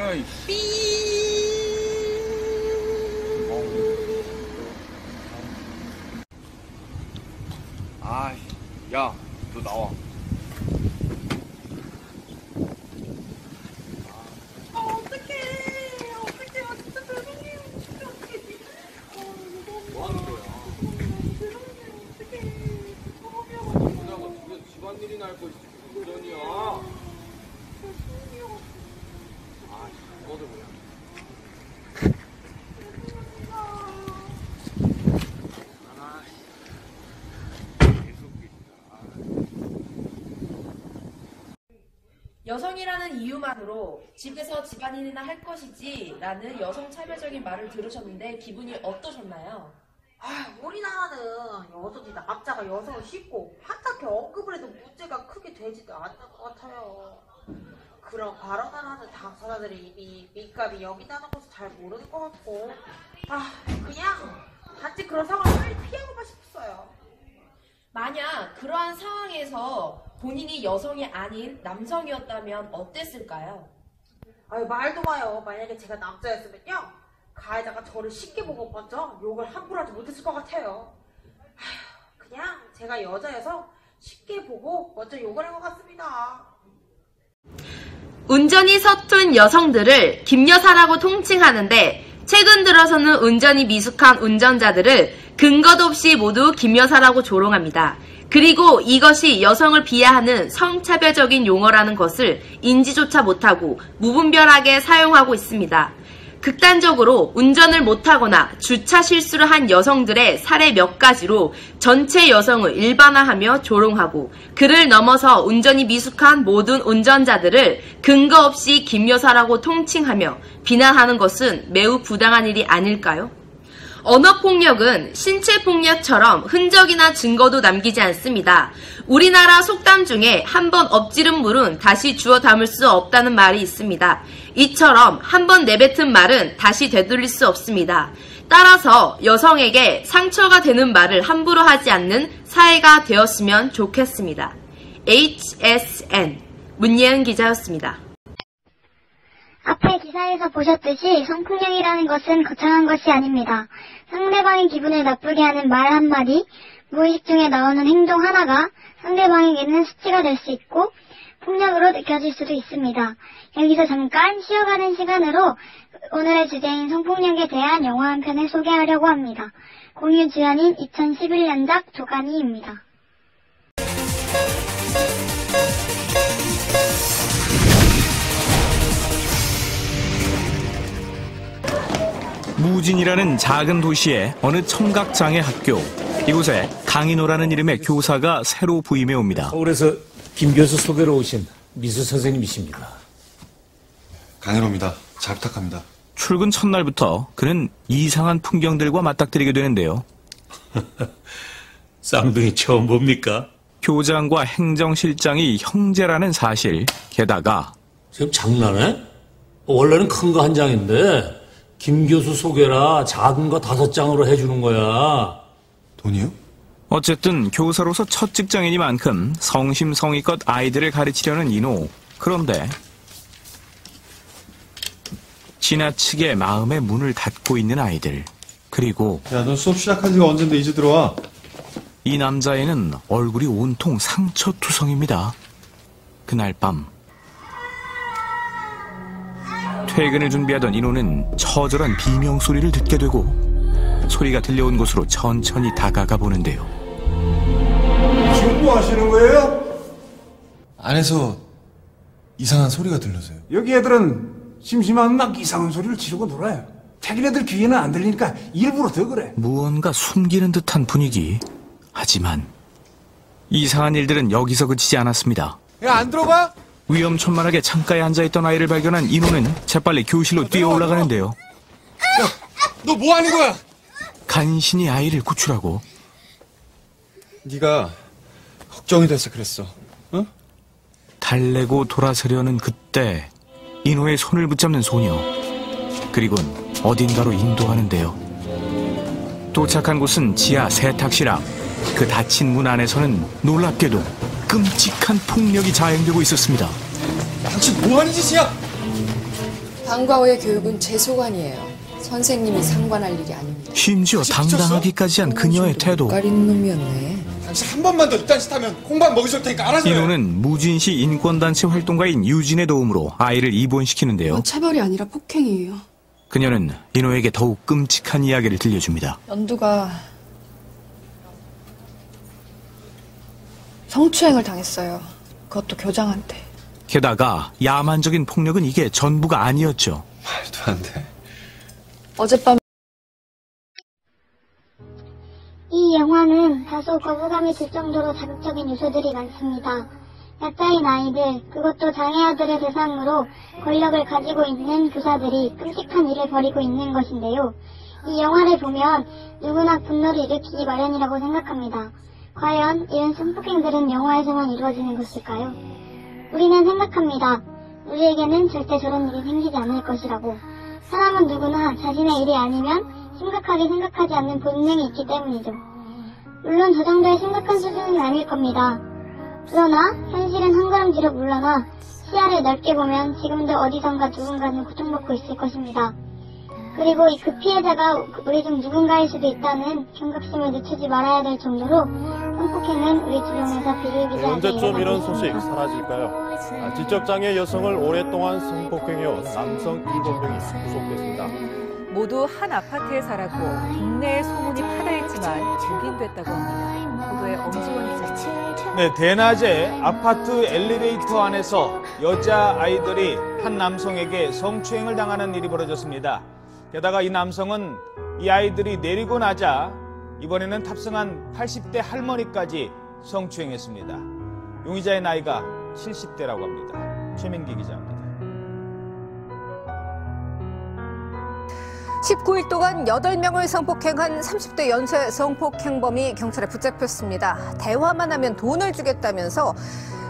아이. 아이, 야, 너 나와. 뭐 하는 거야? 누나가 집에 집안일이나 할 것이 운전이야. 아, 너도 뭐야? 여성이라는 이유만으로 집에서 집안일이나 할 것이지 라는 여성 차별적인 말을 들으셨는데 기분이 어떠셨나요? 우리나라는 여전히 남자가 여성을 씻고 한타케 언급을 해도 문제가 크게 되지도 않는 것 같아요. 그런 발언을 하는 당사자들이 이미 민감이 여긴다는 것을 잘 모르는 것 같고 그냥 단지 그런 상황을 빨리 피하고만 싶었어요. 만약 그러한 상황에서 본인이 여성이 아닌 남성이었다면 어땠을까요? 말도 마요. 만약에 제가 남자였으면요, 가해자가 저를 쉽게 보고 먼저 욕을 함부로 하지 못했을 것 같아요. 그냥 제가 여자여서 쉽게 보고 먼저 욕을 한 것 같습니다. 운전이 서툰 여성들을 김여사라고 통칭하는데 최근 들어서는 운전이 미숙한 운전자들을 근거도 없이 모두 김여사라고 조롱합니다. 그리고 이것이 여성을 비하하는 성차별적인 용어라는 것을 인지조차 못하고 무분별하게 사용하고 있습니다. 극단적으로 운전을 못하거나 주차 실수를 한 여성들의 사례 몇 가지로 전체 여성을 일반화하며 조롱하고 그를 넘어서 운전이 미숙한 모든 운전자들을 근거 없이 김여사라고 통칭하며 비난하는 것은 매우 부당한 일이 아닐까요? 언어폭력은 신체폭력처럼 흔적이나 증거도 남기지 않습니다. 우리나라 속담 중에 한 번 엎지른 물은 다시 주워 담을 수 없다는 말이 있습니다. 이처럼 한 번 내뱉은 말은 다시 되돌릴 수 없습니다. 따라서 여성에게 상처가 되는 말을 함부로 하지 않는 사회가 되었으면 좋겠습니다. HSN 문예은 기자였습니다. 앞에 기사에서 보셨듯이 성폭력이라는 것은 거창한 것이 아닙니다. 상대방의 기분을 나쁘게 하는 말 한마디, 무의식 중에 나오는 행동 하나가 상대방에게는 수치가 될 수 있고 폭력으로 느껴질 수도 있습니다. 여기서 잠깐 쉬어가는 시간으로 오늘의 주제인 성폭력에 대한 영화 한 편을 소개하려고 합니다. 공유 주연인 2011년작 조간이입니다. 무진이라는 작은 도시의 어느 청각장애 학교. 이곳에 강인호라는 이름의 교사가 새로 부임해 옵니다. 서울에서 김 교수 소개로 오신 미수 선생님이십니다. 강인호입니다. 잘 부탁합니다. 출근 첫날부터 그는 이상한 풍경들과 맞닥뜨리게 되는데요. 쌍둥이 처음 봅니까? 교장과 행정실장이 형제라는 사실, 게다가 지금 장난해? 원래는 큰 거 한 장인데 김 교수 소개라 작은 거 5장으로 해주는 거야. 돈이요? 어쨌든 교사로서 첫 직장이니만큼 성심성의껏 아이들을 가르치려는 인호. 그런데 지나치게 마음의 문을 닫고 있는 아이들. 그리고 야, 너 수업 시작한 지가 언젠데 이제 들어와. 이 남자애는 얼굴이 온통 상처투성입니다. 그날 밤 퇴근을 준비하던 인호는 처절한 비명소리를 듣게 되고 소리가 들려온 곳으로 천천히 다가가 보는데요. 지금 뭐 하시는 거예요? 안에서 이상한 소리가 들려서요. 여기 애들은 심심하면 막 이상한 소리를 지르고 놀아요. 자기네들 귀에는 안 들리니까 일부러 더 그래. 무언가 숨기는 듯한 분위기. 하지만 이상한 일들은 여기서 그치지 않았습니다. 야, 안 들어가? 위험천만하게 창가에 앉아있던 아이를 발견한 인호는 재빨리 교실로 뛰어 올라가는데요. 야, 너 뭐 하는 거야? 간신히 아이를 구출하고. 네가 걱정이 돼서 그랬어. 어? 달래고 돌아서려는 그때 인호의 손을 붙잡는 소녀. 그리곤 어딘가로 인도하는데요. 도착한 곳은 지하 세탁실 앞. 그 닫힌 문 안에서는 놀랍게도 끔찍한 폭력이 자행되고 있었습니다. 당신 뭐 하는 짓이야? 방과후의 교육은 제 소관이에요. 선생님이 상관할 일이 아닙니다. 심지어 당당하기까지 한 그녀의 태도. 가리는 놈이었네. 당신 한 번만 더 이딴 짓 하면 공방 먹여줄 테니까 알아서 해. 인호는 무진시 인권단체 활동가인 유진의 도움으로 아이를 입원시키는데요. 차별이 아니라 폭행이에요. 그녀는 인호에게 더욱 끔찍한 이야기를 들려줍니다. 연두가 성추행을 당했어요. 그것도 교장한테. 게다가 야만적인 폭력은 이게 전부가 아니었죠. 말도 안 돼. 어젯밤 이 영화는 다소 거부감이 들 정도로 자극적인 요소들이 많습니다. 약자인 아이들, 그것도 장애아들을 대상으로 권력을 가지고 있는 교사들이 끔찍한 일을 벌이고 있는 것인데요. 이 영화를 보면 누구나 분노를 일으키기 마련이라고 생각합니다. 과연 이런 성폭행들은 영화에서만 이루어지는 것일까요? 우리는 생각합니다. 우리에게는 절대 저런 일이 생기지 않을 것이라고. 사람은 누구나 자신의 일이 아니면 심각하게 생각하지 않는 본능이 있기 때문이죠. 물론 저 정도의 심각한 수준은 아닐 겁니다. 그러나 현실은 한 걸음 뒤로 물러나 시야를 넓게 보면 지금도 어디선가 누군가는 고통받고 있을 것입니다. 그리고 그 피해자가 우리 중 누군가일 수도 있다는 경각심을 늦추지 말아야 될 정도로 성폭행은 우리 주변에서 비일비재하게 언제쯤 이런 소식 사라질까요? 지적장애 여성을 오랫동안 성폭행해온 남성 7명이 구속됐습니다. 모두 한 아파트에 살았고 동네에 소문이 파다했지만 복인됐다고 합니다. 보도에 엄지원 기자입니다. 네, 대낮에 아파트 엘리베이터 안에서 여자아이들이 한 남성에게 성추행을 당하는 일이 벌어졌습니다. 게다가 이 남성은 이 아이들이 내리고 나자 이번에는 탑승한 80대 할머니까지 성추행했습니다. 용의자의 나이가 70대라고 합니다. 최민기 기자입니다. 19일 동안 8명을 성폭행한 30대 연쇄 성폭행범이 경찰에 붙잡혔습니다. 대화만 하면 돈을 주겠다면서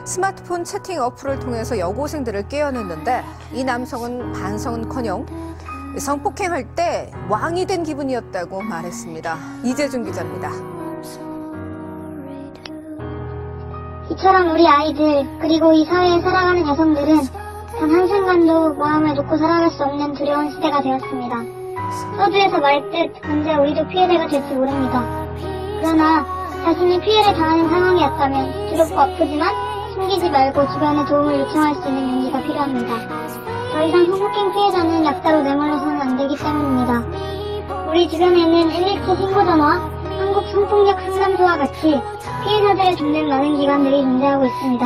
스마트폰 채팅 어플을 통해서 여고생들을 깨어냈는데 이 남성은 반성은커녕 성폭행할 때 왕이 된 기분이었다고 말했습니다. 이재준 기자입니다. 이처럼 우리 아이들 그리고 이 사회에 살아가는 여성들은 단 한순간도 마음을 놓고 살아갈 수 없는 두려운 시대가 되었습니다. 서두에서 말했듯 언제 우리도 피해자가 될지 모릅니다. 그러나 자신이 피해를 당하는 상황이었다면 두렵고 아프지만 숨기지 말고 주변에 도움을 요청할 수 있는 용기가 필요합니다. 더 이상 성폭행 피해자는 약자로 내몰려서는 안 되기 때문입니다. 우리 주변에는 117 신고전화, 한국 성폭력 상담소와 같이 피해자들을 돕는 많은 기관들이 존재하고 있습니다.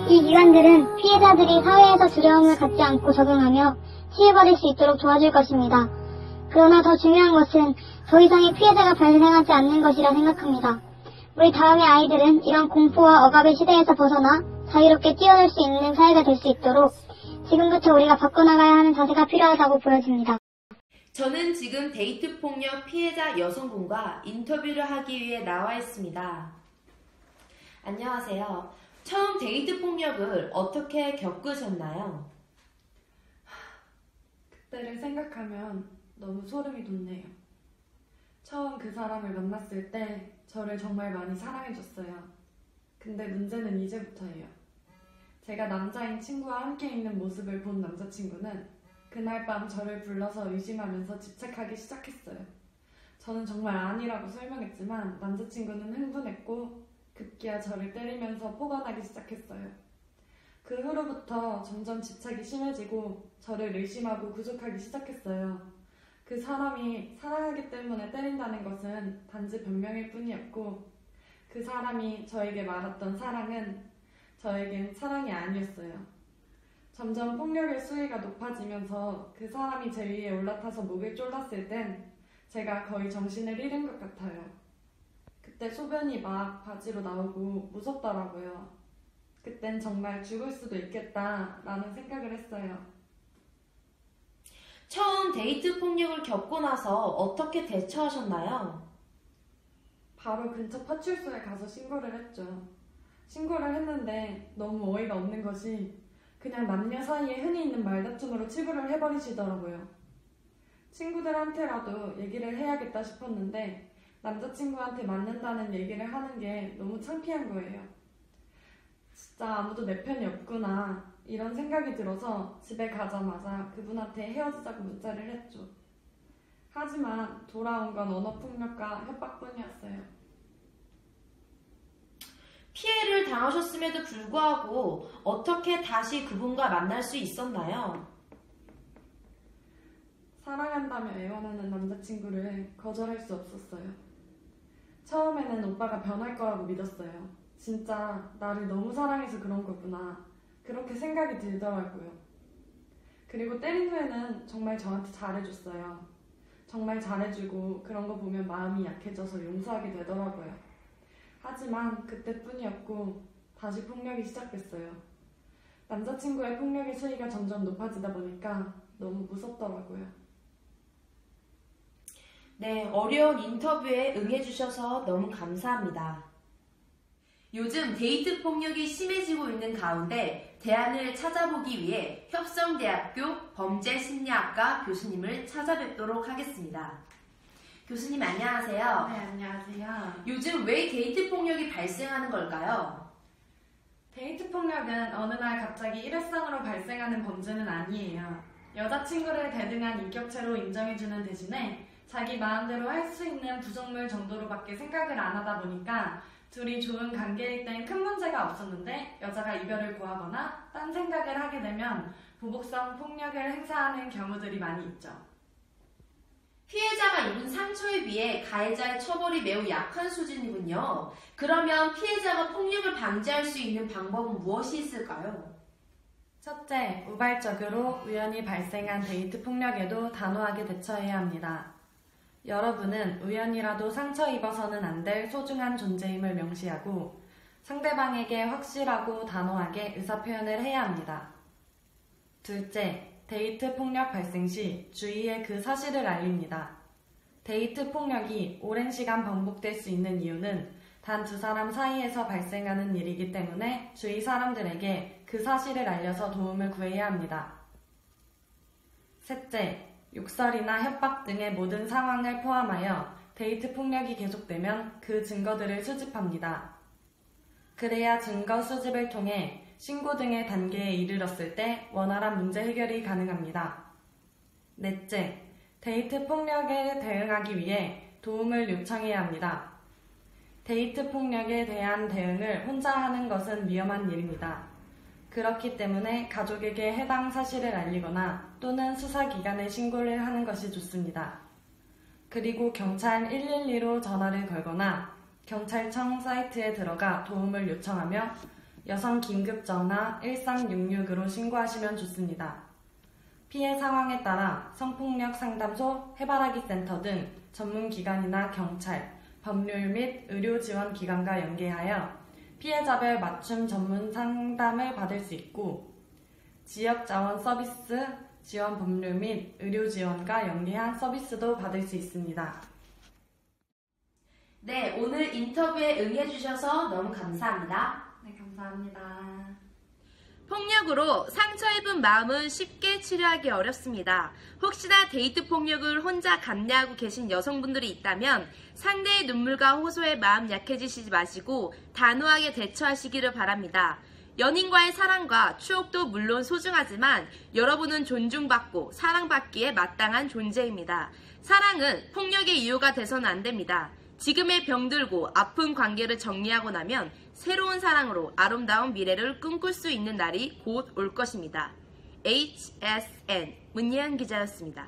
이 기관들은 피해자들이 사회에서 두려움을 갖지 않고 적응하며 치유받을 수 있도록 도와줄 것입니다. 그러나 더 중요한 것은 더 이상의 피해자가 발생하지 않는 것이라 생각합니다. 우리 다음의 아이들은 이런 공포와 억압의 시대에서 벗어나 자유롭게 뛰어놀 수 있는 사회가 될 수 있도록 지금부터 우리가 바꿔나가야 하는 자세가 필요하다고 보여집니다. 저는 지금 데이트 폭력 피해자 여성분과 인터뷰를 하기 위해 나와 있습니다. 안녕하세요. 처음 데이트 폭력을 어떻게 겪으셨나요? 그때를 생각하면 너무 소름이 돋네요. 처음 그 사람을 만났을 때 저를 정말 많이 사랑해줬어요. 근데 문제는 이제부터예요. 제가 남자인 친구와 함께 있는 모습을 본 남자친구는 그날 밤 저를 불러서 의심하면서 집착하기 시작했어요. 저는 정말 아니라고 설명했지만 남자친구는 흥분했고 급기야 저를 때리면서 포관하기 시작했어요. 그 후로부터 점점 집착이 심해지고 저를 의심하고 구속하기 시작했어요. 그 사람이 사랑하기 때문에 때린다는 것은 단지 변명일 뿐이었고 그 사람이 저에게 말했던 사랑은 저에겐 사랑이 아니었어요. 점점 폭력의 수위가 높아지면서 그 사람이 제 위에 올라타서 목을 졸랐을 땐 제가 거의 정신을 잃은 것 같아요. 그때 소변이 막 바지로 나오고 무섭더라고요. 그땐 정말 죽을 수도 있겠다라는 생각을 했어요. 처음 데이트 폭력을 겪고 나서 어떻게 대처하셨나요? 바로 근처 파출소에 가서 신고를 했죠. 신고를 했는데 너무 어이가 없는 것이 그냥 남녀 사이에 흔히 있는 말다툼으로 치부를 해버리시더라고요. 친구들한테라도 얘기를 해야겠다 싶었는데 남자친구한테 맞는다는 얘기를 하는 게 너무 창피한 거예요. 진짜 아무도 내 편이 없구나. 이런 생각이 들어서 집에 가자마자 그분한테 헤어지자고 문자를 했죠. 하지만 돌아온 건 언어폭력과 협박뿐이었어요. 피해를 당하셨음에도 불구하고 어떻게 다시 그분과 만날 수 있었나요? 사랑한다며 애원하는 남자친구를 거절할 수 없었어요. 처음에는 오빠가 변할 거라고 믿었어요. 진짜 나를 너무 사랑해서 그런 거구나. 그렇게 생각이 들더라고요. 그리고 때린 후에는 정말 저한테 잘해줬어요. 정말 잘해주고 그런 거 보면 마음이 약해져서 용서하게 되더라고요. 하지만 그때뿐이었고 다시 폭력이 시작됐어요. 남자친구의 폭력의 수위가 점점 높아지다 보니까 너무 무섭더라고요. 네, 어려운 인터뷰에 응해주셔서 너무 감사합니다. 요즘 데이트 폭력이 심해지고 있는 가운데 대안을 찾아보기 위해 협성대학교 범죄심리학과 교수님을 찾아뵙도록 하겠습니다. 교수님 안녕하세요. 네, 안녕하세요. 요즘 왜 데이트 폭력이 발생하는 걸까요? 데이트 폭력은 어느 날 갑자기 일회성으로 발생하는 범죄는 아니에요. 여자친구를 대등한 인격체로 인정해주는 대신에 자기 마음대로 할 수 있는 부속물 정도로밖에 생각을 안 하다 보니까 둘이 좋은 관계일 땐 큰 문제가 없었는데 여자가 이별을 구하거나 딴 생각을 하게 되면 보복성 폭력을 행사하는 경우들이 많이 있죠. 피해자가 입은 상처에 비해 가해자의 처벌이 매우 약한 수준이군요. 그러면 피해자가 폭력을 방지할 수 있는 방법은 무엇이 있을까요? 첫째, 우발적으로 우연히 발생한 데이트 폭력에도 단호하게 대처해야 합니다. 여러분은 우연이라도 상처 입어서는 안 될 소중한 존재임을 명시하고 상대방에게 확실하고 단호하게 의사표현을 해야 합니다. 둘째, 데이트 폭력 발생 시 주위에 그 사실을 알립니다. 데이트 폭력이 오랜 시간 반복될 수 있는 이유는 단 두 사람 사이에서 발생하는 일이기 때문에 주위 사람들에게 그 사실을 알려서 도움을 구해야 합니다. 셋째, 욕설이나 협박 등의 모든 상황을 포함하여 데이트 폭력이 계속되면 그 증거들을 수집합니다. 그래야 증거 수집을 통해 신고 등의 단계에 이르렀을 때 원활한 문제 해결이 가능합니다. 넷째, 데이트 폭력에 대응하기 위해 도움을 요청해야 합니다. 데이트 폭력에 대한 대응을 혼자 하는 것은 위험한 일입니다. 그렇기 때문에 가족에게 해당 사실을 알리거나 또는 수사기관에 신고를 하는 것이 좋습니다. 그리고 경찰 112로 전화를 걸거나 경찰청 사이트에 들어가 도움을 요청하며 여성 긴급전화 1366으로 신고하시면 좋습니다. 피해 상황에 따라 성폭력 상담소, 해바라기 센터 등 전문기관이나 경찰, 법률 및 의료지원기관과 연계하여 피해자별 맞춤 전문 상담을 받을 수 있고 지역자원 서비스, 지원 법률 및 의료지원과 연계한 서비스도 받을 수 있습니다. 네, 오늘 인터뷰에 응해주셔서 너무 감사합니다. 네, 감사합니다. 폭력으로 상처 입은 마음은 쉽게 치료하기 어렵습니다. 혹시나 데이트 폭력을 혼자 감내하고 계신 여성분들이 있다면 상대의 눈물과 호소에 마음 약해지시지 마시고 단호하게 대처하시기를 바랍니다. 연인과의 사랑과 추억도 물론 소중하지만 여러분은 존중받고 사랑받기에 마땅한 존재입니다. 사랑은 폭력의 이유가 돼서는 안 됩니다. 지금의 병들고 아픈 관계를 정리하고 나면 새로운 사랑으로 아름다운 미래를 꿈꿀 수 있는 날이 곧 올 것입니다. HSN 문예은 기자였습니다.